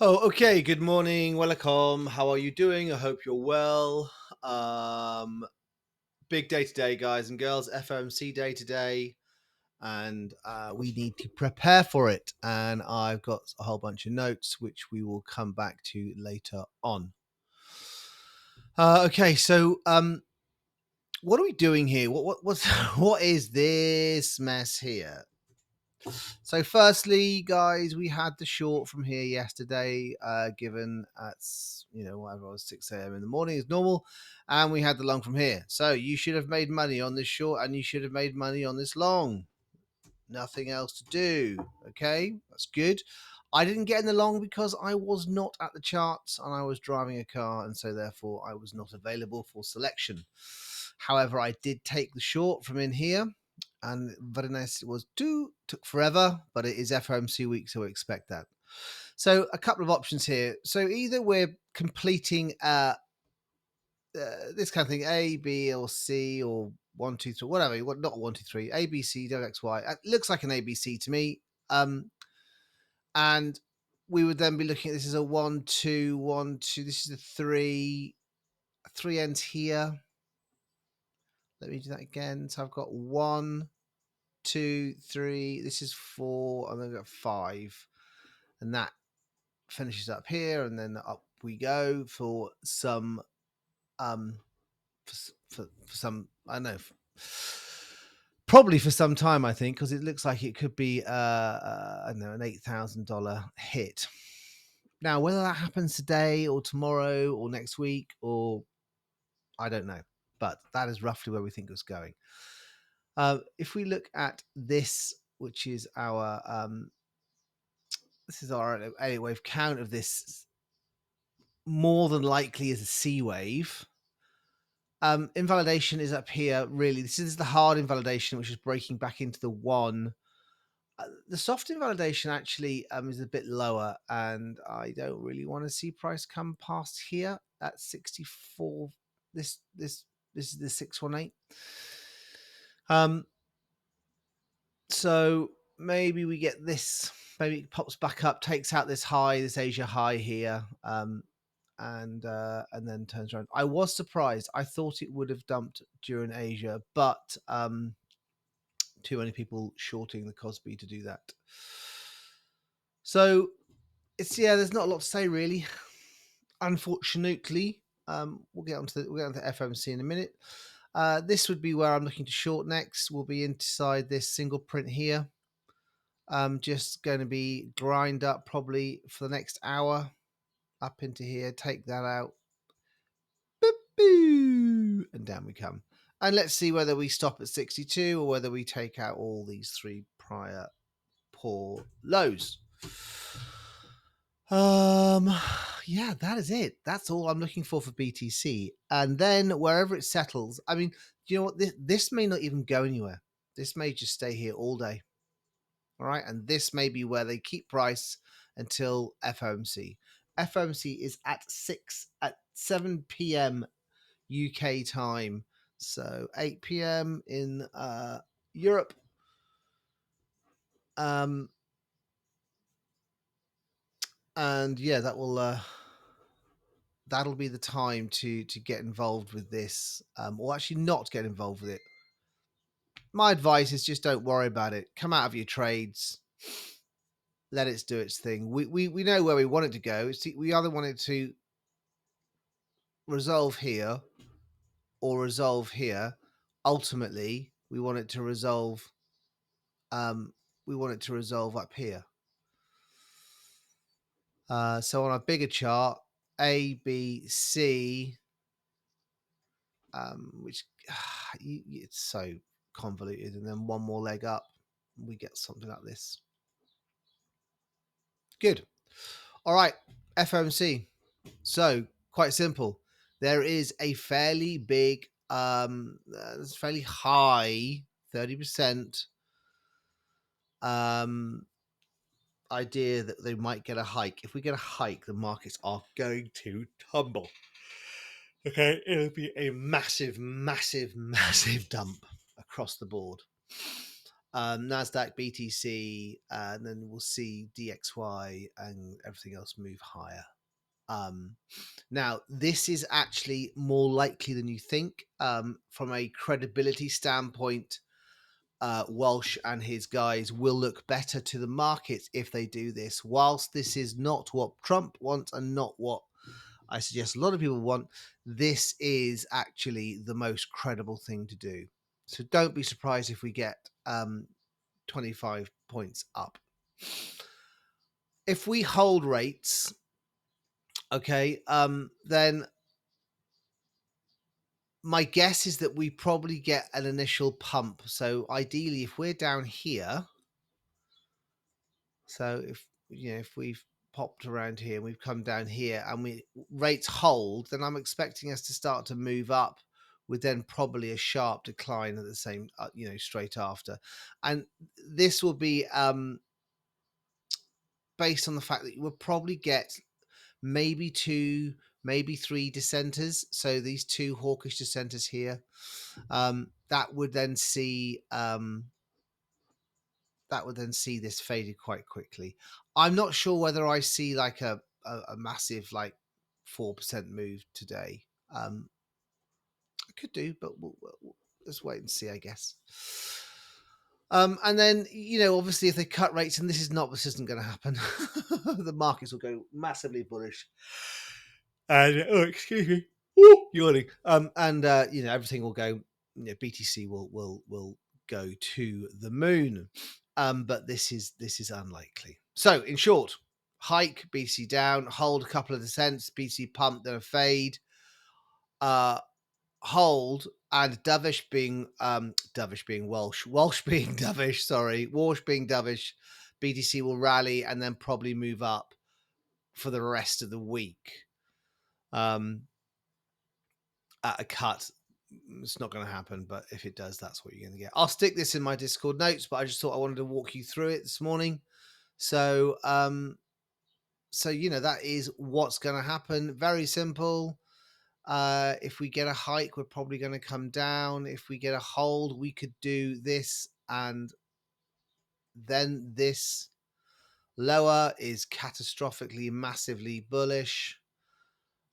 Oh, okay. Good morning. Welcome. How are you doing? I hope you're well. Um, Big day today, guys and girls. FOMC day today, and we need to prepare for it. And I've got a whole bunch of notes, which we will come back to later on. Okay, so what are we doing here? What's what is this mess here? So, firstly, guys, we had the short from here yesterday, given at whatever it was 6 a.m. in the morning as normal, and we had the long from here. So you should have made money on this short, and you should have made money on this long. Nothing else to do. Okay, that's good. I didn't get in the long because I was not at the charts and I was driving a car, and so therefore I was not available for selection. However, I did take the short from in here, and very nice it was too. Took forever, but it is FOMC week, so we expect that. So a couple of options here. So either we're completing this kind of thing, A, B, or C, or one, two, three, whatever. Not one, two, three. A, B, C, don't X, Y. It looks like an A, B, C to me. And we would then be looking at this as a 1, 2, 1, 2. This is a three ends here. Let me do that again. So I've got 1, 2, 3. This is 4, and then I've got 5, and that finishes up here, and then up we go for some for some, I don't know, probably for some time, I think, because it looks like it could be I don't know, an $8,000 hit. Now, whether that happens today or tomorrow or next week, or I don't know, but that is roughly where we think it's going. If we look at this, which is our this is our A wave count of this, more than likely is a C wave. Invalidation is up here. Really, this is the hard invalidation, which is breaking back into the 1. The soft invalidation actually is a bit lower, and I don't really want to see price come past here at 64. This is the 618. So maybe we get this. Maybe it pops back up, takes out this high, this Asia high here, and then turns around. I was surprised. I thought it would have dumped during Asia, but too many people shorting the Cosby to do that. So there's not a lot to say really. Unfortunately, we'll get onto FOMC in a minute. This would be where I'm looking to short next. We'll be inside this single print here. Just going to be grind up probably for the next hour up into here, take that out, and down we come. And let's see whether we stop at 62 or whether we take out all these 3 prior poor lows. Yeah, that is it. That's all I'm looking for BTC. And then wherever it settles, I mean, you know what? This may not even go anywhere. This may just stay here all day. All right, and this may be where they keep price until FOMC. FOMC is at 7 p.m. UK time, so 8 p.m. in Europe. And yeah, that'll be the time to get involved with this, or actually not get involved with it. My advice is just don't worry about it. Come out of your trades. Let it do its thing. We know where we want it to go. We either want it to resolve here or resolve here. Ultimately, we want it to resolve. We want it to resolve up here. So on a bigger chart, A, B, C, which it's so convoluted, and then one more leg up, we get something like this. Good. All right, FOMC. So quite simple. There is a fairly big, fairly high, 30% idea that they might get a hike. If we get a hike, the markets are going to tumble. Okay, it'll be a massive, massive, massive dump across the board. Nasdaq, BTC, and then we'll see DXY and everything else move higher. Now, this is actually more likely than you think. From a credibility standpoint, Walsh and his guys will look better to the markets if they do this. Whilst this is not what Trump wants and not what I suggest a lot of people want, this is actually the most credible thing to do. So don't be surprised if we get 25 points up. If we hold rates, okay, then my guess is that we probably get an initial pump. So ideally, if we're down here, so if we've popped around here, we've come down here, and we rates hold, then I'm expecting us to start to move up, with then probably a sharp decline at the same, straight after, and this will be based on the fact that you will probably get maybe two, maybe three dissenters. So these two hawkish dissenters here, that would then see this faded quite quickly. I'm not sure whether I see like a massive like 4% move today. I could do, but we'll just wait and see, I guess. And then obviously, if they cut rates, and this isn't going to happen, the markets will go massively bullish. And excuse me, yawning. And everything will go. BTC will go to the moon. But this is unlikely. So in short, hike, BTC down, hold a couple of the cents, BTC pump, then a fade. Hold, and dovish being Welsh, Welsh being dovish, sorry, Walsh being dovish, BTC will rally and then probably move up for the rest of the week. At a cut, it's not going to happen, but if it does, that's what you're going to get. I'll stick this in my Discord notes, but I just thought I wanted to walk you through it this morning. So that is what's going to happen. Very simple. If we get a hike, we're probably going to come down. If we get a hold, we could do this, and then this lower is catastrophically, massively bullish.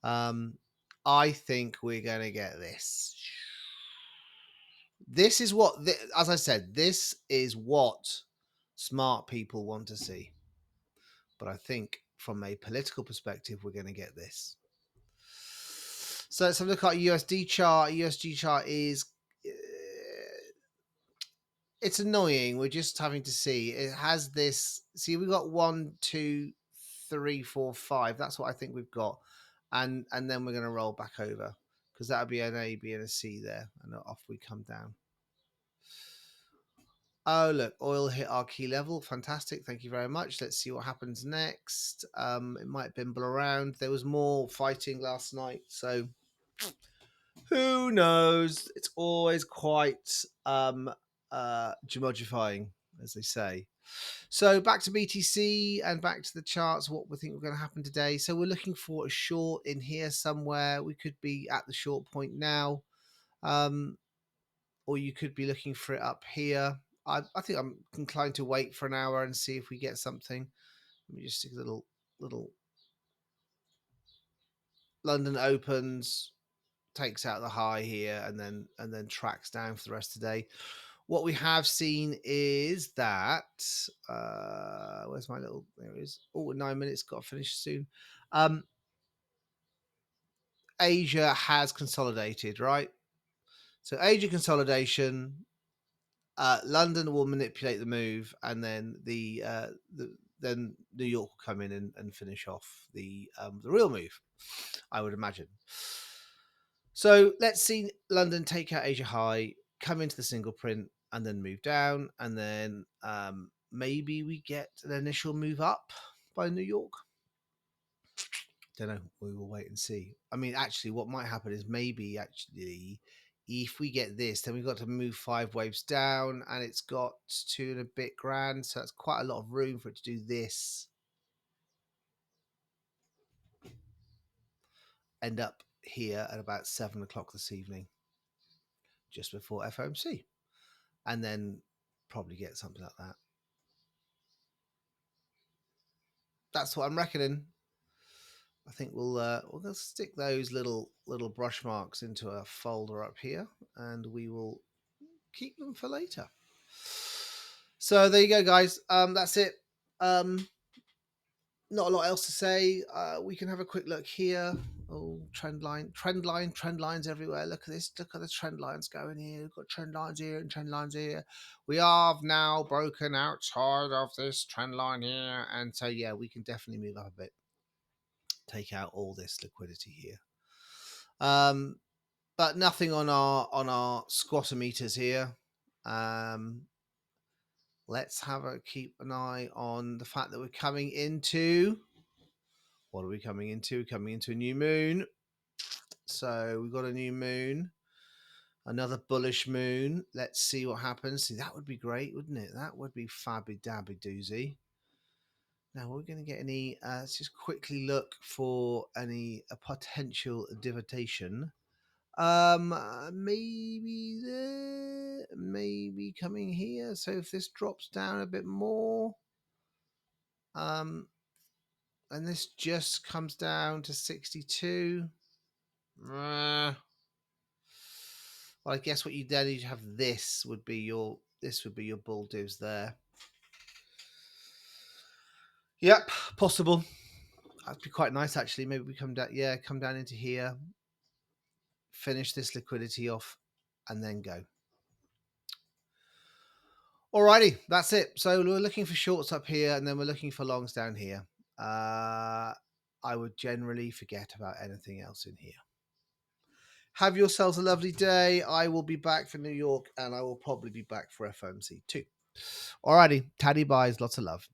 I think we're going to get this. This is what, as I said, this is what smart people want to see. But I think from a political perspective, we're going to get this. So let's have a look at USD chart. USD chart is, it's annoying. We're just having to see. It has this. See, we've got 1, 2, 3, 4, 5. That's what I think we've got, and then we're going to roll back over, because that would be an A, B, and a C there, and off we come down. Oh, look, oil hit our key level. Fantastic. Thank you very much. Let's see what happens next. It might bimble around. There was more fighting last night, so who knows? It's always quite gemogifying, as they say. So back to BTC and back to the charts, what we think we're going to happen today. So we're looking for a short in here somewhere. We could be at the short point now, or you could be looking for it up here. I think I'm inclined to wait for an hour and see if we get something. Let me just stick a little London opens, takes out the high here, and then tracks down for the rest of the day. What we have seen is that where's my little, there it is. 9 minutes, got to finish soon. Asia has consolidated, right? So Asia consolidation, London will manipulate the move, and then then New York will come in and finish off the real move, I would imagine. So let's see London take out Asia high, come into the single print, and then move down, and then maybe we get an initial move up by New York. Don't know. We will wait and see. I mean, actually, what might happen is maybe actually, if we get this, then we've got to move 5 waves down, and it's got 2 and a bit grand, so that's quite a lot of room for it to do this. End up here at about 7 o'clock this evening, just before FOMC, and then probably get something like that. That's what I'm reckoning. I think we'll just stick those little brush marks into a folder up here, and we will keep them for later. So there you go, guys. That's it. Not a lot else to say. We can have a quick look here. Oh, trend lines everywhere. Look at this. Look at the trend lines going here. We've got trend lines here and trend lines here. We have now broken outside of this trend line here. And so, yeah, we can definitely move up a bit. Take out all this liquidity here. But nothing on our squattometers here. Let's keep an eye on the fact that we're coming into. What are we coming into? Coming into a new moon. So we've got a new moon, another bullish moon. Let's see what happens. See, that would be great, wouldn't it? That would be fabby dabby doozy. Now we're going to get any. Let's just quickly look for any potential divotation. Maybe there, maybe coming here. So if this drops down a bit more, and this just comes down to 62. Well, I guess what you then you'd have this would be your bull divs there. Yep, possible. That'd be quite nice actually. Maybe we come down into here, finish this liquidity off, and then go. Alrighty, that's it. So we're looking for shorts up here, and then we're looking for longs down here. I would generally forget about anything else in here. Have yourselves a lovely day. I will be back for New York, and I will probably be back for FOMC too. Alrighty, Taddy buys, lots of love.